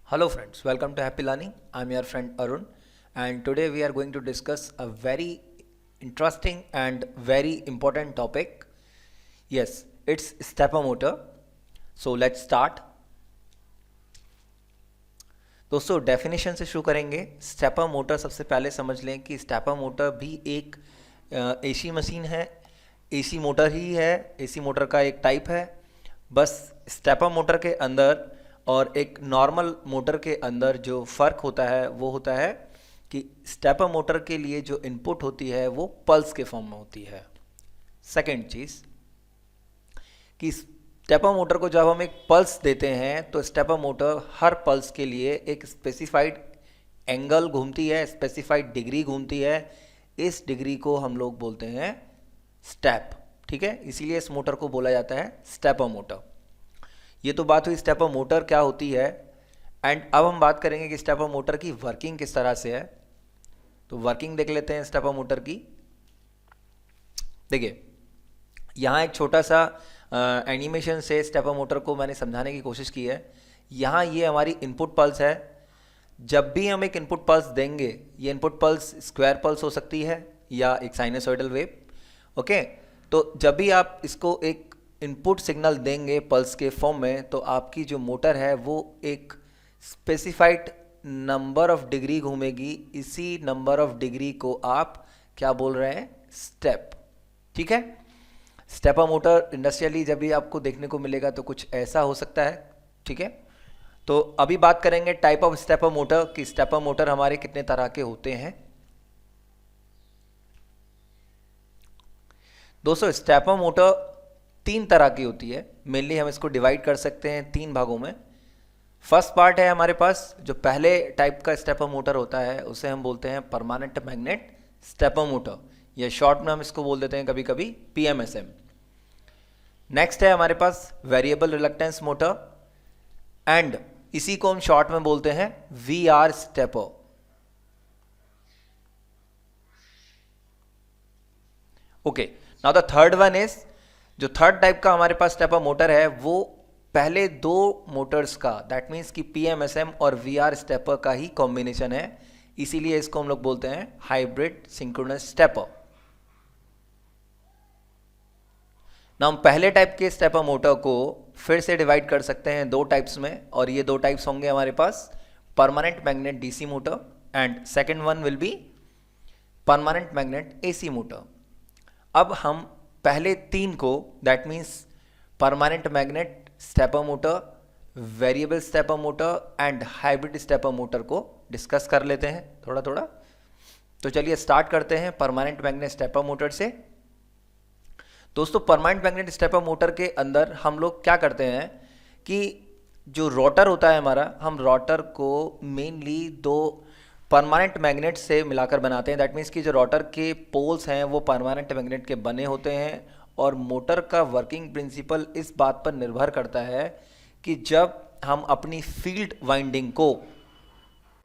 Hello friends, welcome to Happy Learning. I'm your friend Arun and today we are going to discuss a very interesting and very important topic. Yes, it's stepper motor. So let's start. दोस्तों definition से शुरू करेंगे. Stepper motor सबसे पहले समझ लें कि stepper motor भी एक एसी मशीन है. एसी मोटर ही है, एसी मोटर का एक टाइप है. बस स्टेपर मोटर के अंदर और एक नॉर्मल मोटर के अंदर जो फ़र्क होता है वो होता है कि स्टेपर मोटर के लिए जो इनपुट होती है वो पल्स के फॉर्म में होती है. सेकेंड चीज़ कि स्टेपर मोटर को जब हम एक पल्स देते हैं तो स्टेपर मोटर हर पल्स के लिए एक स्पेसिफाइड एंगल घूमती है, स्पेसिफाइड डिग्री घूमती है. इस डिग्री को हम लोग बोलते हैं स्टेप. ठीक है, इसीलिए इस मोटर को बोला जाता है स्टेपर मोटर. ये तो बात हुई स्टेपर मोटर क्या होती है. एंड अब हम बात करेंगे कि स्टेपर मोटर की वर्किंग किस तरह से है. तो वर्किंग देख लेते हैं स्टेपर मोटर की. देखिए यहाँ एक छोटा सा एनिमेशन से स्टेपर मोटर को मैंने समझाने की कोशिश की है. यहाँ ये हमारी इनपुट पल्स है. जब भी हम एक इनपुट पल्स देंगे, ये इनपुट पल्स स्क्वायर पल्स हो सकती है या एक साइनसॉइडल वेव. ओके, तो जब भी आप इसको एक इनपुट सिग्नल देंगे पल्स के फॉर्म में तो आपकी जो मोटर है वो एक स्पेसिफाइड नंबर ऑफ डिग्री घूमेगी. इसी नंबर ऑफ डिग्री को आप क्या बोल रहे हैं, स्टेप. ठीक है, स्टेपर मोटर इंडस्ट्रियली जब भी आपको देखने को मिलेगा तो कुछ ऐसा हो सकता है. ठीक है, तो अभी बात करेंगे टाइप ऑफ स्टेपर मोटर कि स्टेपर मोटर हमारे कितने तरह के होते हैं. दोस्तों स्टेपर मोटर 3 तरह की होती है. मेनली हम इसको डिवाइड कर सकते हैं 3 भागों में. फर्स्ट पार्ट है हमारे पास जो पहले टाइप का स्टेपर मोटर होता है उसे हम बोलते हैं परमानेंट मैग्नेट स्टेपर मोटर, या शॉर्ट में हम इसको बोल देते हैं कभी कभी PMSM. नेक्स्ट है हमारे पास वेरिएबल रिलक्टेंस मोटर एंड इसी को हम शॉर्ट में बोलते हैं VR stepper. Okay, now the third one is, जो थर्ड टाइप का हमारे पास स्टेपर मोटर है वो पहले 2 मोटर्स का, दैट मीन्स कि PMSM और VR स्टेपर का ही कॉम्बिनेशन है. इसीलिए इसको हम लोग बोलते हैं हाइब्रिड सिंक्रोनस स्टेपर. ना हम पहले टाइप के स्टेपर मोटर को फिर से डिवाइड कर सकते हैं 2 टाइप्स में, और ये 2 टाइप्स होंगे हमारे पास permanent magnet DC motor and second one will be permanent magnet AC motor. अब हम पहले 3 को, that means permanent magnet stepper motor, variable stepper motor and hybrid stepper motor को डिस्कस कर लेते हैं थोड़ा थोड़ा. तो चलिए स्टार्ट करते हैं परमानेंट मैग्नेट स्टेपर मोटर से. दोस्तों परमानेंट मैग्नेट स्टेपर मोटर के अंदर हम लोग क्या करते हैं कि जो रोटर होता है हमारा, हम रोटर को मेनली 2 परमानेंट मैग्नेट से मिलाकर बनाते हैं. दैट मीन्स कि जो रोटर के पोल्स हैं वो परमानेंट मैग्नेट के बने होते हैं. और मोटर का वर्किंग प्रिंसिपल इस बात पर निर्भर करता है कि जब हम अपनी फील्ड वाइंडिंग को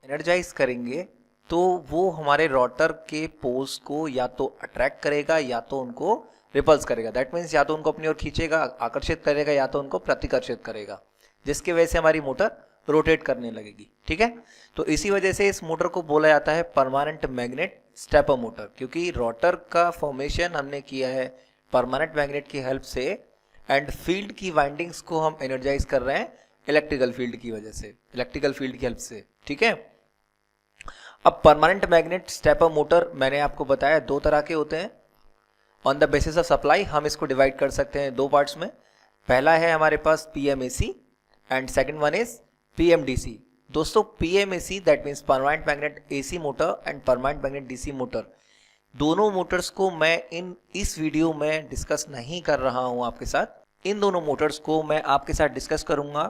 एनर्जाइज करेंगे तो वो हमारे रोटर के पोल्स को या तो अट्रैक्ट करेगा या तो उनको रिपल्स करेगा. दैट मीन्स या तो उनको अपनी ओर खींचेगा, आकर्षित करेगा, या तो उनको प्रतिकर्षित करेगा, जिसकी वजह से हमारी मोटर रोटेट करने लगेगी. ठीक है, तो इसी वजह से इस मोटर को बोला जाता है परमानेंट मैग्नेट स्टेपर मोटर, क्योंकि रोटर का फॉर्मेशन हमने किया है परमानेंट मैग्नेट की हेल्प से एंड फील्ड की वाइंडिंग्स को हम एनर्जाइज कर रहे हैं इलेक्ट्रिकल फील्ड की वजह से, इलेक्ट्रिकल फील्ड की हेल्प से. ठीक है, अब परमानेंट मैग्नेट स्टेपर मोटर मैंने आपको बताया 2 तरह के होते हैं. On the basis of supply हम इसको डिवाइड कर सकते हैं 2 पार्ट्स में. पहला है हमारे पास PMAC and second one is PMDC. दोस्तों PMAC that means permanent magnet AC motor and permanent magnet DC motor, दोनों मोटर्स को मैं इस वीडियो में डिस्कस नहीं कर रहा हूं आपके साथ. इन दोनों मोटर्स को मैं आपके साथ डिस्कस करूंगा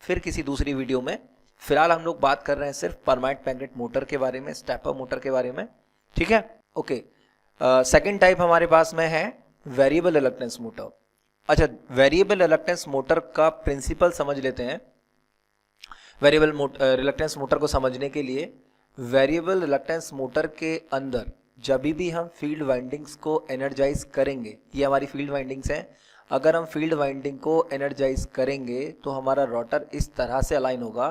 फिर किसी दूसरी वीडियो में. फिलहाल हम लोग बात कर रहे हैं सिर्फ परमानेंट मैग्नेट मोटर के बारे में, स्टेपर मोटर के बारे में. ठीक है, ओके. सेकेंड टाइप हमारे पास में है वेरिएबल रिलक्टेंस मोटर. अच्छा, वेरिएबल रिलक्टेंस मोटर का प्रिंसिपल समझ लेते हैं. वेरिएबल रिलक्टेंस मोटर को समझने के लिए, वेरिएबल रिलक्टेंस मोटर के अंदर जब भी हम फील्ड वाइंडिंग्स को एनर्जाइज करेंगे, ये हमारी फील्ड वाइंडिंग्स हैं, अगर हम फील्ड वाइंडिंग को एनर्जाइज करेंगे तो हमारा रोटर इस तरह से अलाइन होगा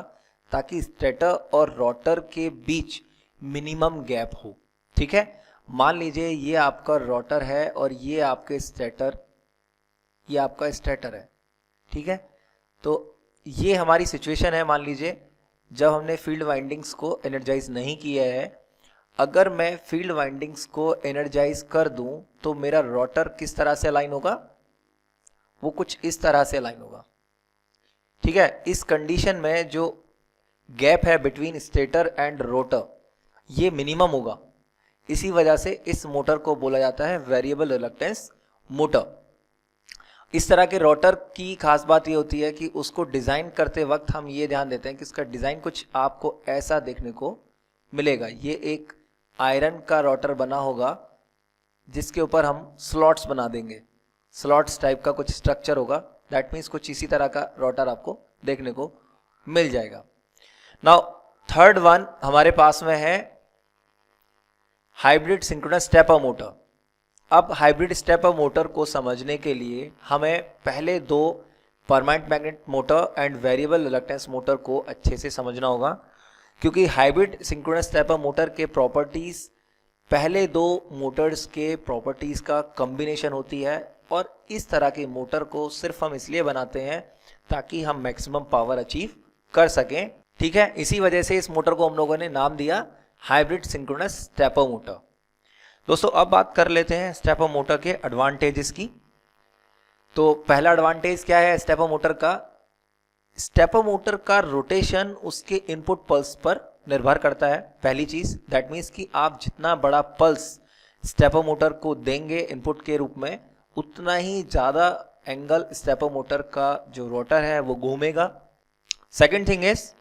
ताकि स्टेटर और रोटर के बीच मिनिमम गैप हो। ठीक है, मान लीजिए ये आपका रोटर है और ये आपके स्टेटर, ये आपका स्टेटर है। ठीक है, तो ये हमारी सिचुएशन है। मान लीजिए जब हमने फील्ड वाइंडिंग्स को एनर्जाइज नहीं किया है, अगर मैं फील्ड वाइंडिंग्स को एनर्जाइज कर दूं तो मेरा रोटर किस तरह से अलाइन होगा, वो कुछ इस तरह से अलाइन होगा। ठीक है, इस कंडीशन में जो गैप है बिटवीन स्टेटर एंड रोटर ये मिनिमम होगा। इसी वजह से इस मोटर को बोला जाता है वेरिएबल रिलक्टेंस मोटर। इस तरह के रोटर की खास बात ये होती है कि उसको डिज़ाइन करते वक्त हम ये ध्यान देते हैं कि उसका डिज़ाइन कुछ आपको ऐसा देखने को मिलेगा। ये एक आयरन का रोटर बना होगा जिसके ऊपर हम स्लॉट्स बना देंगे, स्लॉट्स टाइप का कुछ स्ट्रक्चर होगा। दैट मीन्स कुछ इसी तरह का रोटर आपको देखने को मिल जाएगा। नाउ थर्ड वन हमारे पास में है हाइब्रिड सिंक्रोनस स्टेपर मोटर। अब हाइब्रिड स्टेपर मोटर को समझने के लिए हमें पहले दो permanent magnet motor and variable reluctance motor को अच्छे से समझना होगा, क्योंकि हाइब्रिड सिंक्रोनस स्टेपर मोटर के प्रॉपर्टीज पहले दो मोटर्स के प्रॉपर्टीज का कॉम्बिनेशन होती है, और इस तरह की मोटर को सिर्फ हम इसलिए बनाते हैं ताकि हम मैक्सिमम पावर अचीव कर सकें। ठीक है, इसी वजह से इस मोटर को हम लोगों ने नाम दिया हाइब्रिड सिंक्रोनस स्टेपर मोटर। दोस्तों अब बात कर लेते हैं स्टेपर मोटर के एडवांटेजेस की। तो पहला एडवांटेज क्या है स्टेपर मोटर का? स्टेपर मोटर का रोटेशन उसके इनपुट पल्स पर निर्भर करता है। पहली चीज, दैट मीन्स कि आप जितना बड़ा पल्स स्टेपर मोटर को देंगे इनपुट के रूप में, उतना ही ज़्यादा एंगल स्टेपर मोटर का जो रोटर है वो घूमेगा। Second thing is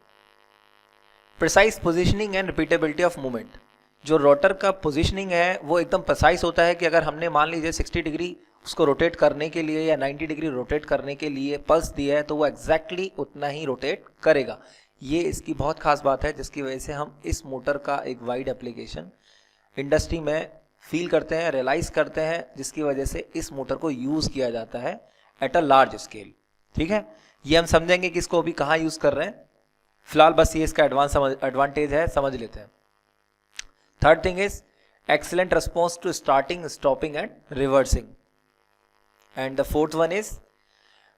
precise positioning and repeatability of movement. जो रोटर का पोजीशनिंग है वो एकदम प्रिसाइज होता है कि अगर हमने मान लीजिए 60 डिग्री उसको रोटेट करने के लिए या 90 डिग्री रोटेट करने के लिए पल्स दिया है तो वो एग्जैक्टली उतना ही रोटेट करेगा। ये इसकी बहुत खास बात है, जिसकी वजह से हम इस मोटर का एक वाइड एप्लीकेशन इंडस्ट्री में फील करते हैं, रियलाइज करते हैं, जिसकी वजह से इस मोटर को यूज़ किया जाता है एट अ लार्ज स्केल। ठीक है, ये हम समझेंगे कि इसको अभी कहाँ यूज़ कर रहे हैं। फिलहाल बस ये इसका एडवांटेज है, समझ लेते हैं। Third thing is excellent response to starting, stopping and reversing. And the fourth one is,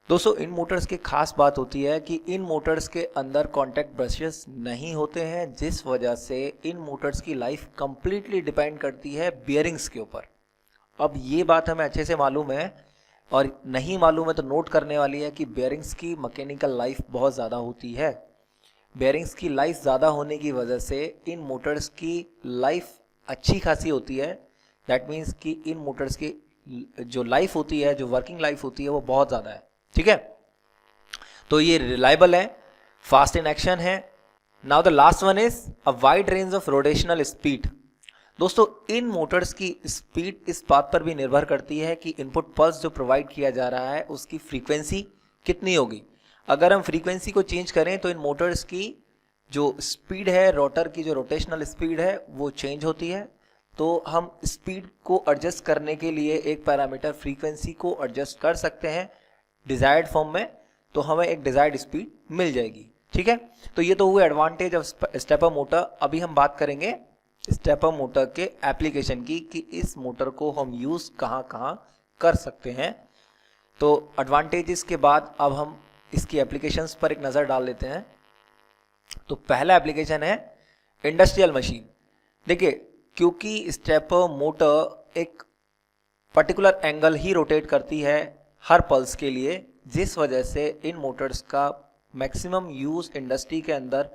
दोस्तों इन मोटर्स की खास बात होती है कि इन मोटर्स के अंदर कॉन्टैक्ट ब्रशेस नहीं होते हैं, जिस वजह से इन मोटर्स की लाइफ कंप्लीटली डिपेंड करती है बियरिंग्स के ऊपर। अब ये बात हमें अच्छे से मालूम है, और नहीं मालूम है तो नोट करने वाली है कि बियरिंग्स की मैकेनिकल लाइफ बहुत ज़्यादा होती है। बेयरिंग्स की लाइफ ज़्यादा होने की वजह से इन मोटर्स की लाइफ अच्छी खासी होती है। दैट मीन्स कि इन मोटर्स की जो लाइफ होती है, जो वर्किंग लाइफ होती है, वो बहुत ज़्यादा है। ठीक है, तो ये रिलायबल है, फास्ट इन एक्शन है। Now the last one is a wide range of rotational speed. दोस्तों इन मोटर्स की स्पीड इस बात पर भी निर्भर करती है कि इनपुट पल्स जो प्रोवाइड किया जा रहा है उसकी फ्रीक्वेंसी कितनी होगी। अगर हम फ्रीक्वेंसी को चेंज करें तो इन मोटर्स की जो स्पीड है, रोटर की जो रोटेशनल स्पीड है वो चेंज होती है। तो हम स्पीड को एडजस्ट करने के लिए एक पैरामीटर फ्रीक्वेंसी को एडजस्ट कर सकते हैं डिजायर्ड फॉर्म में, तो हमें एक डिजायर्ड स्पीड मिल जाएगी। ठीक है, तो ये तो हुए एडवांटेज ऑफ स्टेपर मोटर। अभी हम बात करेंगे स्टेपर मोटर के एप्लीकेशन की कि इस मोटर को हम यूज़ कहाँ कहाँ कर सकते हैं। तो एडवांटेजेस के बाद अब हम इसकी एप्लीकेशंस पर एक नज़र डाल लेते हैं। तो पहला एप्लीकेशन है इंडस्ट्रियल मशीन। देखिए, क्योंकि स्टेपर मोटर एक पर्टिकुलर एंगल ही रोटेट करती है हर पल्स के लिए, जिस वजह से इन मोटर्स का मैक्सिमम यूज़ इंडस्ट्री के अंदर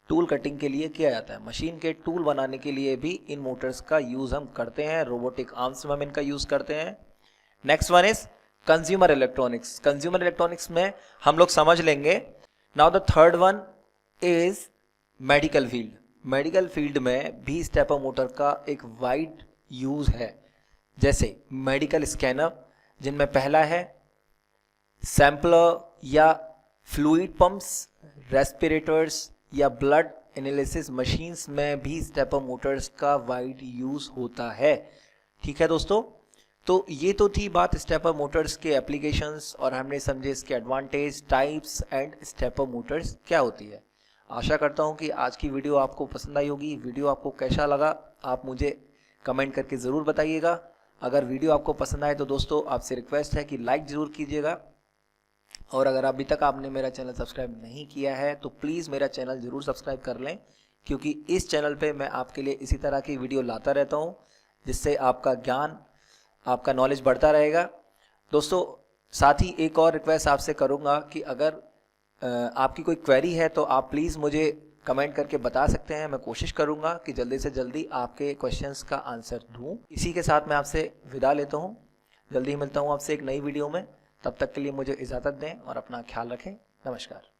टूल कटिंग के लिए किया जाता है। मशीन के टूल बनाने के लिए भी इन मोटर्स का यूज़ हम करते हैं, रोबोटिक आर्म्स में हम इनका यूज़ करते हैं। Next one is consumer electronics. Consumer electronics में हम लोग समझ लेंगे। Now the third one is medical field. Medical field में भी स्टेपर मोटर का एक वाइड यूज है, जैसे मेडिकल स्कैनर, जिनमें पहला है सैंपलर या फ्लूइड पंप्स, रेस्पिरेटर्स या ब्लड एनालिसिस मशीन्स में भी स्टेपर मोटर्स का वाइड यूज होता है। ठीक है दोस्तों, तो ये तो थी बात स्टेपर मोटर्स के एप्लीकेशंस, और हमने समझे इसके advantage, types and stepper Motors क्या होती है। आशा करता हूँ कि आज की वीडियो आपको पसंद आई होगी। वीडियो आपको कैसा लगा आप मुझे कमेंट करके ज़रूर बताइएगा। अगर वीडियो आपको पसंद आए तो दोस्तों आपसे रिक्वेस्ट है कि लाइक ज़रूर कीजिएगा, और अगर अभी तक आपने मेरा चैनल सब्सक्राइब नहीं किया है तो प्लीज़ मेरा चैनल ज़रूर सब्सक्राइब कर लें, क्योंकि इस चैनल पे मैं आपके लिए इसी तरह की वीडियो लाता रहता हूँ जिससे आपका ज्ञान, आपका नॉलेज बढ़ता रहेगा। दोस्तों साथ ही एक और रिक्वेस्ट आपसे करूँगा कि अगर आपकी कोई क्वेरी है तो आप प्लीज़ मुझे कमेंट करके बता सकते हैं। मैं कोशिश करूँगा कि जल्दी से जल्दी आपके क्वेश्चंस का आंसर दूँ। इसी के साथ मैं आपसे विदा लेता हूँ। जल्दी ही मिलता हूँ आपसे एक नई वीडियो में। तब तक के लिए मुझे इजाज़त दें और अपना ख्याल रखें। नमस्कार।